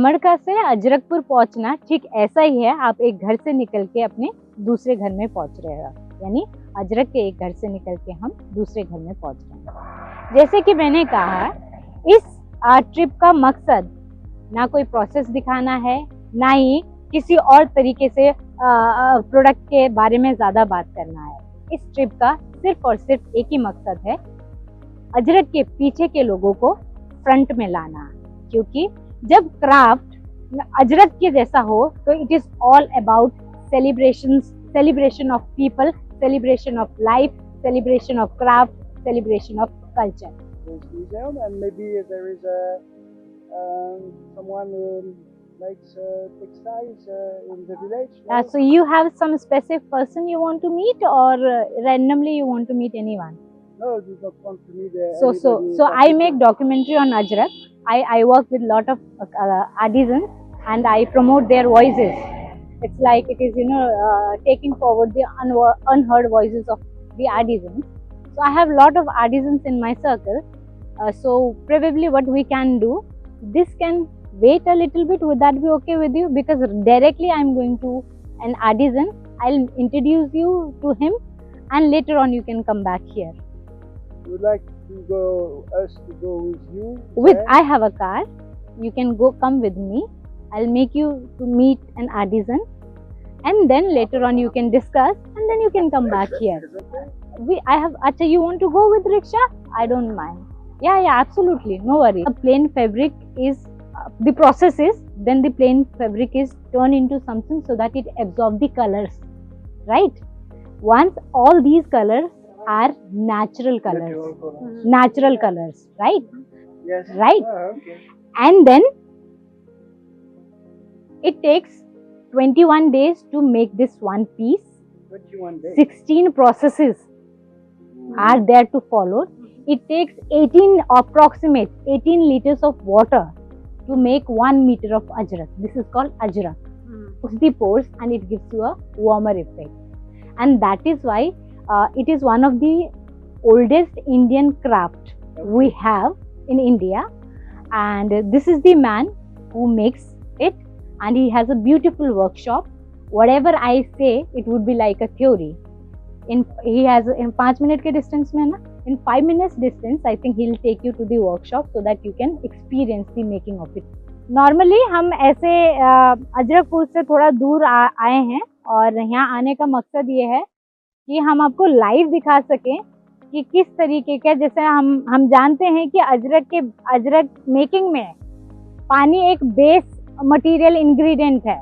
कमरका से अजरकपुर पहुंचना ठीक ऐसा ही है, आप एक घर से निकल के अपने दूसरे घर में पहुंच रहे हो, यानी अजरक के एक घर से निकल के हम दूसरे घर में पहुंच रहे हैं। जैसे कि मैंने कहा, इस ट्रिप का मकसद ना कोई प्रोसेस दिखाना है, ना ही किसी और तरीके से प्रोडक्ट के बारे में ज़्यादा बात करना है। इस ट्रिप का सिर्फ और सिर्फ एक ही मकसद है, अजरक के पीछे के लोगों को फ्रंट में लाना। क्योंकि जब क्राफ्ट अजरक के जैसा हो तो it is all about celebration of people, celebration of life, celebration of craft, celebration of culture. Museum, and maybe there is someone who likes textiles in the village. No? So you have some specific person you want to meet, or randomly you want to meet anyone? No, you don't want to meet So I make documentary on Ajrak. I work with lot of artisans and I promote their voices. It's like it is, taking forward the unheard voices of the artisans. So I have lot of artisans in my circle. So probably what we can do, this can wait a little bit. Would that be okay with you? Because directly I'm going to an artisan. I'll introduce you to him and later on you can come back here. Would like to go with you? I have a car. You can come with me. I'll make you to meet an artisan, and then later on you can discuss, and then you can come back here. Acha, you want to go with rickshaw? I don't mind. Yeah, absolutely, no worry. A plain fabric is the process is then the plain fabric is turned into something so that it absorbs the colors, right? Once all these colors are natural colors, right? Yes. Right. Okay. And then it takes 21 days to make this one piece. 21 days. 16 processes are there to follow. It takes approximate 18 liters of water to make 1 meter of ajrak. This is called ajrak. Usdi pores, and it gives you a warmer effect. And that is why it is one of the oldest Indian craft we have in India. And this is the man who makes it, and he has a beautiful workshop. Whatever I say, it would be like a theory. He has in 5 minute के distance में ना, in 5 minutes distance, I think he'll take you to the workshop so that you can experience the making of it. Normally हम ऐसे अजरकपुर से थोड़ा दूर आए हैं, और यहाँ आने का मकसद ये है कि हम आपको लाइव दिखा सकें कि किस तरीके का, जैसे हम जानते हैं कि अजरक मेकिंग में पानी एक बेस मटेरियल इंग्रेडिएंट है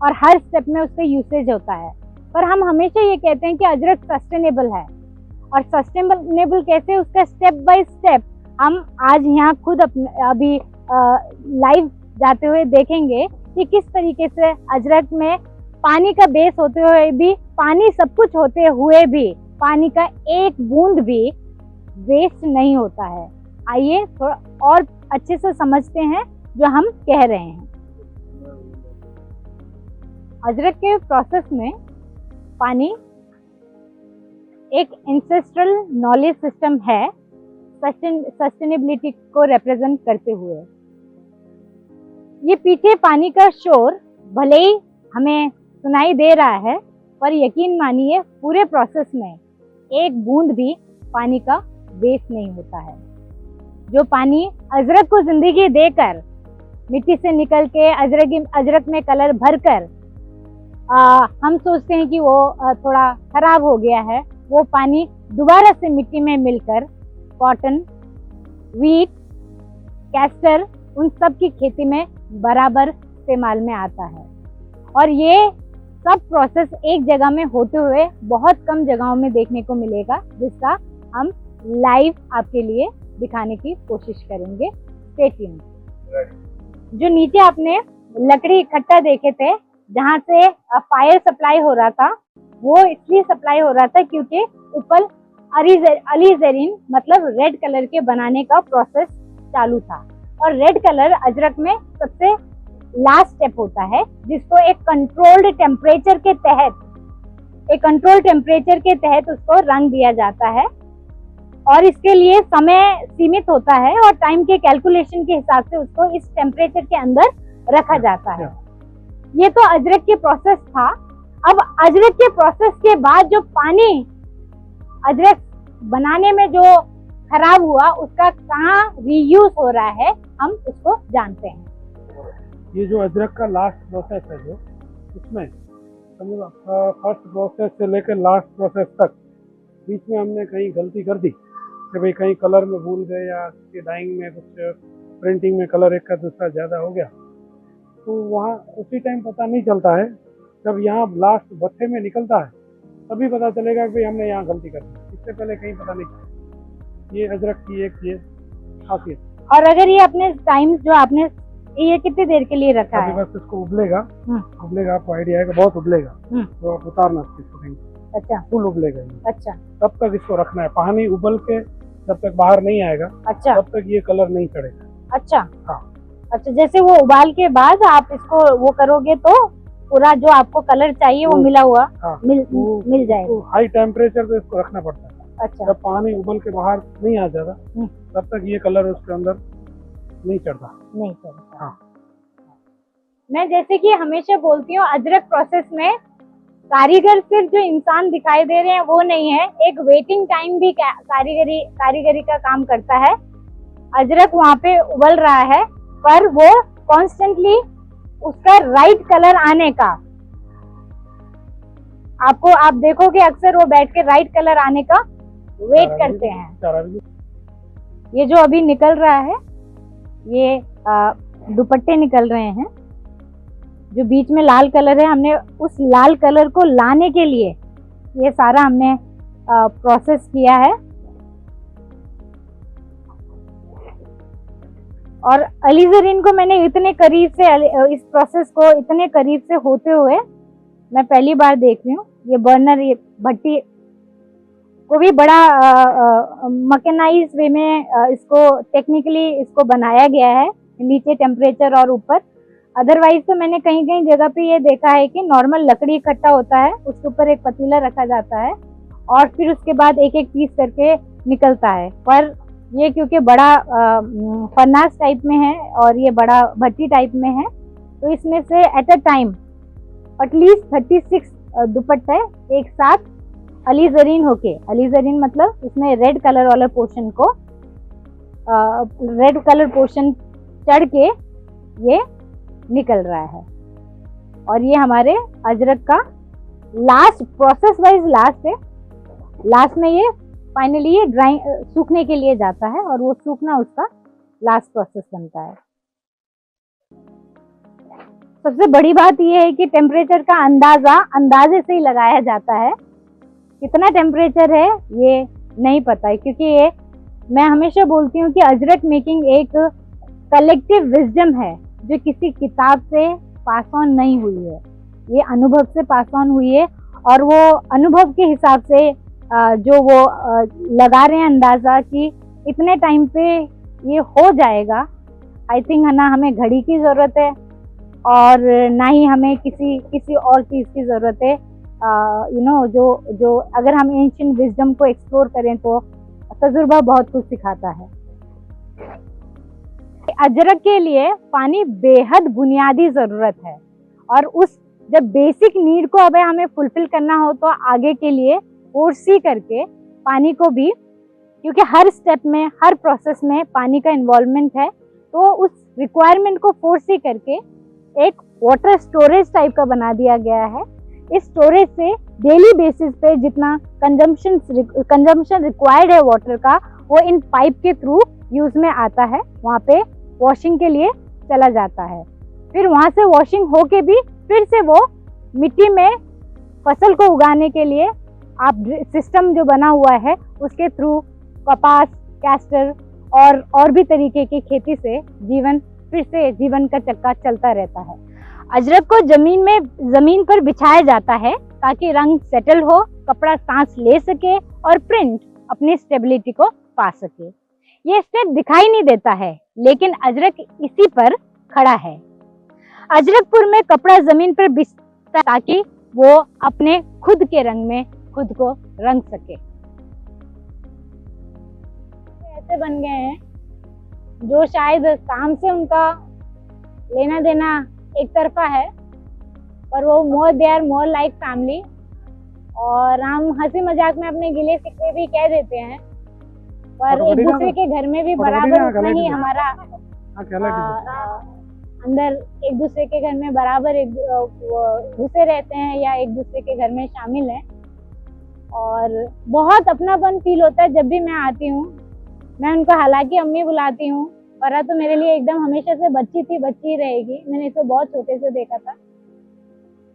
और हर स्टेप में उसका यूसेज होता है, पर हम हमेशा ये कहते हैं कि अजरक सस्टेनेबल है। और सस्टेनेबल कैसे, उसका स्टेप बाय स्टेप हम आज यहाँ खुद अभी लाइव जाते हुए देखेंगे कि किस तरीके से अजरक में पानी का बेस होते हुए भी, पानी सब कुछ होते हुए भी, पानी का एक बूंद भी वेस्ट नहीं होता है। आइए थोड़ा और अच्छे से समझते हैं जो हम कह रहे हैं। अजरक के प्रोसेस में पानी एक एंसेस्ट्रल नॉलेज सिस्टम है, सस्टेनेबिलिटी को रिप्रेजेंट करते हुए। ये पीछे पानी का शोर भले ही हमें सुनाई दे रहा है, पर यकीन मानिए पूरे प्रोसेस में एक बूंद भी पानी का वेस्ट नहीं होता है। जो पानी अजरक को जिंदगी देकर, मिट्टी से निकल के अजरक में कलर भरकर हम सोचते हैं कि वो थोड़ा खराब हो गया है, वो पानी दोबारा से मिट्टी में मिलकर कॉटन, वीट, कैस्टर, उन सब की खेती में बराबर इस्तेमाल में आता है। और ये सब प्रोसेस एक जगह में होते हुए बहुत कम जगहों में देखने को मिलेगा, जिसका हम लाइव आपके लिए दिखाने की कोशिश करेंगे। Stay tuned. जो नीचे आपने लकड़ी इकट्ठा देखे थे, जहाँ से फायर सप्लाई हो रहा था, वो इसलिए सप्लाई हो रहा था क्योंकि ऊपर अलीज़रीन मतलब रेड कलर के बनाने का प्रोसेस चालू था। और रेड कलर अजरक में सबसे लास्ट स्टेप होता है, जिसको एक कंट्रोल्ड टेम्परेचर के तहत उसको रंग दिया जाता है। और इसके लिए समय सीमित होता है और टाइम के कैलकुलेशन के हिसाब से उसको इस टेम्परेचर के अंदर रखा जाता है। ये तो अजरक के प्रोसेस था। अब अजरक के प्रोसेस के बाद जो पानी अजरक बनाने में जो खराब हुआ उसका कहाँ रीयूज हो रहा है हम उसको जानते हैं। ये जो अजरक का लास्ट प्रोसेस है जो उसमें फर्स्ट प्रोसेस से लेकर लास्ट प्रोसेस तक बीच में हमने कहीं गलती कर दी कि भाई कहीं कलर में भूल गए या डाइंग में कुछ प्रिंटिंग में कलर एक का दूसरा ज़्यादा हो गया, तो वहाँ उसी टाइम पता नहीं चलता है। जब यहाँ लास्ट भट्ठे में निकलता है तभी पता चलेगा कि भाई हमने यहाँ गलती कर दी, इससे पहले कहीं पता नहीं चलता। ये अजरक की एक ये खासियत। और अगर ये अपने टाइम जो आपने ये कितनी देर के लिए रखा है? बस इसको उबलेगा, उबलेगा, आपको आइडिया है कि बहुत उबलेगा तो आप उतारना इसको। अच्छा, फुल उबलेगा। अच्छा, तब तक इसको रखना है, पानी उबल के जब तक बाहर नहीं आएगा अच्छा, तब तक ये कलर नहीं चढ़ेगा। अच्छा, हाँ, अच्छा, जैसे वो उबाल के बाद आप इसको वो करोगे तो पूरा जो आपको कलर चाहिए वो मिला हुआ मिल जाएगा। हाई टेम्परेचर पे इसको रखना पड़ता है। अच्छा, जब पानी उबल के बाहर नहीं आ जाता तब तक ये कलर उसके अंदर नहीं चढ़ता। हाँ। मैं जैसे कि हमेशा बोलती हूँ अजरक प्रोसेस में कारीगर सिर्फ जो इंसान दिखाई दे रहे हैं वो नहीं है, एक वेटिंग टाइम भी कारीगरी का काम करता है। अजरक वहाँ पे उबल रहा है पर वो कॉन्स्टेंटली उसका राइट कलर आने का आप देखोगे अक्सर वो बैठ के राइट कलर आने का वेट करते हैं। ये जो अभी निकल रहा है ये दुपट्टे निकल रहे हैं, जो बीच में लाल कलर है हमने उस लाल कलर को लाने के लिए ये सारा हमने प्रोसेस किया है। और अलीजरीन को मैंने इतने करीब से इस प्रोसेस को इतने करीब से होते हुए मैं पहली बार देख रही हूँ। ये बर्नर ये भट्टी को भी बड़ा मैकेनाइज्ड वे में इसको टेक्निकली इसको बनाया गया है, नीचे टेम्परेचर और ऊपर। अदरवाइज तो मैंने कहीं कहीं जगह पे ये देखा है कि नॉर्मल लकड़ी इकट्ठा होता है, उसके ऊपर एक पतीला रखा जाता है और फिर उसके बाद एक एक पीस करके निकलता है। पर ये क्योंकि बड़ा फर्नास टाइप में है और ये बड़ा भट्टी टाइप में है तो इसमें से एट अ टाइम एटलीस्ट 36 दुपट्टे एक साथ अलीजरीन होके, अलीजरीन मतलब इसमें रेड कलर वाला पोर्शन को रेड कलर पोर्शन चढ़ के ये निकल रहा है। और ये हमारे अजरक का लास्ट प्रोसेस वाइज लास्ट है। लास्ट में ये फाइनली ये सूखने के लिए जाता है और वो सूखना उसका लास्ट प्रोसेस बनता है। सबसे बड़ी बात ये है कि टेम्परेचर का अंदाजे से ही लगाया जाता है। कितना टेम्परेचर है ये नहीं पता है, क्योंकि ये मैं हमेशा बोलती हूँ कि अजरक मेकिंग एक कलेक्टिव विजडम है जो किसी किताब से पास ऑन नहीं हुई है, ये अनुभव से पास ऑन हुई है। और वो अनुभव के हिसाब से जो वो लगा रहे हैं अंदाजा कि इतने टाइम पे ये हो जाएगा। आई थिंक है ना, हमें घड़ी की ज़रूरत है और ना ही हमें किसी और चीज़ की ज़रूरत है। जो अगर हम एंशिएंट विजडम को एक्सप्लोर करें तो तजुर्बा बहुत कुछ सिखाता है। अजरक के लिए पानी बेहद बुनियादी ज़रूरत है और उस जब बेसिक नीड को अब हमें फुलफिल करना हो तो आगे के लिए फोर्सी करके पानी को भी, क्योंकि हर स्टेप में हर प्रोसेस में पानी का इन्वॉल्वमेंट है, तो उस रिक्वायरमेंट को फोर्सी करके एक वाटर स्टोरेज टाइप का बना दिया गया है। इस स्टोरेज से डेली बेसिस पे जितना कंजम्पशन रिक्वायर्ड है वाटर का वो इन पाइप के थ्रू यूज में आता है, वहाँ पे वॉशिंग के लिए चला जाता है। फिर वहाँ से वॉशिंग होके भी फिर से वो मिट्टी में फसल को उगाने के लिए आप सिस्टम जो बना हुआ है उसके थ्रू कपास, कैस्टर और भी तरीके की खेती से फिर से जीवन का चक्का चलता रहता है। अजरक को जमीन पर बिछाया जाता है ताकि रंग सेटल हो, कपड़ा सांस ले सके और प्रिंट अपनी स्टेबिलिटी को पा सके। ये स्टेप दिखाई नहीं देता है लेकिन अजरक इसी पर खड़ा है। अजरकपुर में कपड़ा जमीन पर बिछता ताकि वो अपने खुद के रंग में खुद को रंग सके। ऐसे बन गए हैं जो शायद काम से उनका लेना देना एक तरफा है, पर वो more they are more like family. और हम हंसी मजाक में अपने गिले शिकवे भी कह देते हैं, पर एक दूसरे के घर में भी बराबर उतना ही हमारा अंदर एक दूसरे के घर में बराबर एक घुसे रहते हैं या एक दूसरे के घर में शामिल हैं। और बहुत अपनापन फील होता है जब भी मैं आती हूँ। मैं उनको हालांकि अम्मी बुलाती हूँ, पर तो मेरे लिए एकदम हमेशा से बच्ची थी, बच्ची ही रहेगी। मैंने इसे बहुत छोटे से देखा था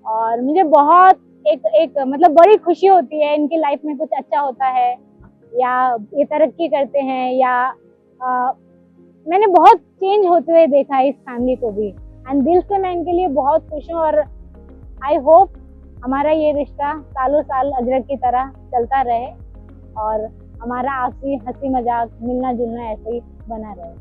और मुझे बहुत एक मतलब बड़ी खुशी होती है। इनकी लाइफ में कुछ अच्छा होता है या ये तरक्की करते हैं या मैंने बहुत चेंज होते हुए देखा है इस फैमिली को भी। एंड दिल से मैं इनके लिए बहुत खुश हूँ और आई होप हमारा ये रिश्ता सालों साल अजरक की तरह चलता रहे और हमारा आपसी हंसी मजाक मिलना जुलना ऐसे ही बना रहे।